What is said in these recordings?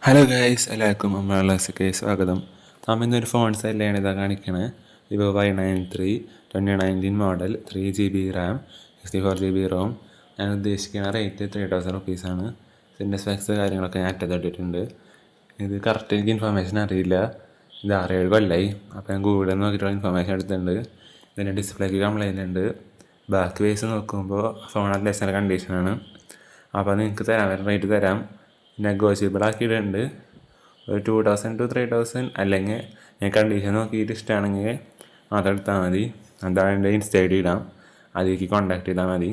Hello guys, എല്ലാവർക്കും അമ്മളസിക്ക് സ്വാഗതം. നാം ഇന്നൊരു ഫോൺ സെല്ലാണ് ഇതാ കാണിക്കണത്. Vivo Y93 2019 model, 3GB RAM, 64GB ROM. ഞാൻ ഉദ്ദേശിക്കുന്ന റേറ്റ് 3000 റുപ്പീസാണ്. ഇതിൻ്റെ സ്പെക്സ് കാര്യങ്ങളൊക്കെ ഞാൻ അറ്റത്തിട്ടിട്ടുണ്ട്. ഇത് കറക്റ്റ് എനിക്ക് ഇൻഫർമേഷൻ അറിയില്ല. ഇത് 6-7 കൊല്ലമായി. അപ്പോൾ ഞാൻ ഗൂഗിളിൽ നോക്കിയിട്ടുള്ള ഇൻഫർമേഷൻ എടുത്തിട്ടുണ്ട്. ഇതിൻ്റെ ഡിസ്പ്ലേക്ക് കംപ്ലൈൻ്റ് ഉണ്ട്. ബാക്ക് വേസ് നോക്കുമ്പോൾ ഫോൺ അത്യാവശ്യം കണ്ടീഷനാണ്. അപ്പോൾ നിങ്ങൾക്ക് തരാൻ റേറ്റ് തരാം, നെഗോഷ്യബിൾ ആക്കിയിട്ടുണ്ട്. ഒരു 2000 to 3000, അല്ലെങ്കിൽ ഞാൻ കണ്ടീഷൻ നോക്കിയിട്ട് ഇഷ്ടമാണെങ്കിൽ മാത്രം എടുത്താൽ മതി. അതാണ് എൻ്റെ ഇൻസ്റ്റ ID ഇടാം, അതിലേക്ക് കോൺടാക്ട് ചെയ്താൽ മതി.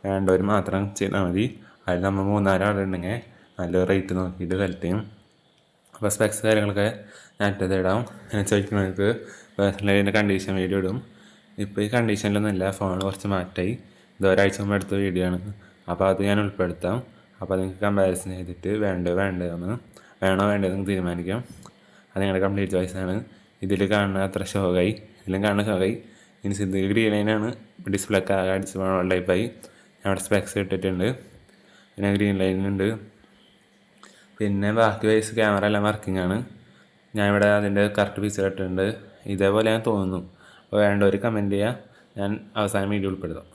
വേണ്ടവർ മാത്രം ചെയ്താൽ മതി. അതിൽ നമ്മൾ 3-4 ആളുണ്ടെങ്കിൽ നല്ല റേറ്റ് നോക്കിയിട്ട് സെലക്ട് ചെയ്യും. അപ്പോൾ സ്പെക്സ് കാര്യങ്ങളൊക്കെ ഞാൻ അറ്റത്ത് ഇടാം. ഞാൻ ചോദിക്കുന്നവർക്ക് പേഴ്സണലി അതിൻ്റെ കണ്ടീഷൻ വീഡിയോ ഇടും. ഇപ്പോൾ ഈ കണ്ടീഷനിലൊന്നുമില്ല, ഫോൺ കുറച്ച് മാറ്റായി. ഇത് ഒരാഴ്ച മുമ്പ് എടുത്ത വീഡിയോ ആണ്. അപ്പോൾ അത് ഞാൻ ഉൾപ്പെടുത്താം. അപ്പോൾ നിങ്ങൾക്ക് കമ്പാരിസൺ ചെയ്തിട്ട് വേണ്ടതെന്ന് വേണ്ടതെന്ന് തീരുമാനിക്കാം. അത് നിങ്ങളുടെ കംപ്ലീറ്റ് ചോയ്സാണ്. ഇതിൽ കാണുന്ന അത്ര ഷോകായി, ഇതിലും കാണുന്ന ഷോകായി. ഇനി സിദ്ധിൽ ഗ്രീൻ ലൈനാണ്. ഡിസ്പ്ലേ ഒക്കെ അടിച്ച് ടൈപ്പായി. ഞാൻ അവിടെ സ്പെക്സ് ഇട്ടിട്ടുണ്ട്. പിന്നെ ഗ്രീൻ ലൈനുണ്ട്. പിന്നെ ബാക്കി വൈസ് ക്യാമറ എല്ലാം വർക്കിംഗ് ആണ്. ഞാനിവിടെ അതിൻ്റെ കറക്റ്റ് പിക്ചർ ഇട്ടിട്ടുണ്ട്. ഇതേപോലെ ഞാൻ തോന്നുന്നു. അപ്പോൾ വേണ്ടവർ കമൻറ്റ് ചെയ്യുക, ഞാൻ അവസാനം വീഡിയോ ഉൾപ്പെടുത്താം.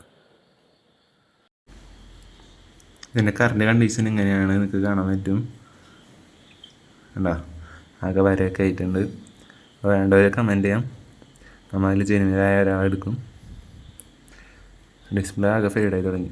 ഇതിൻ്റെ കറണ്ട് കണ്ടീഷൻ ഇങ്ങനെയാണ്, നിങ്ങൾക്ക് കാണാൻ പറ്റും. കണ്ടോ, ആകെ വരെയൊക്കെ ആയിട്ടുണ്ട്. അപ്പോൾ വേണ്ടവരെ കമൻറ്റ് ചെയ്യാം, നമ്മൾ അതിൽ ജെനുവിനായ ഒരാളെടുക്കും. ഡിസ്പ്ലേ ആകെ ഫെയ്ഡായി തുടങ്ങി.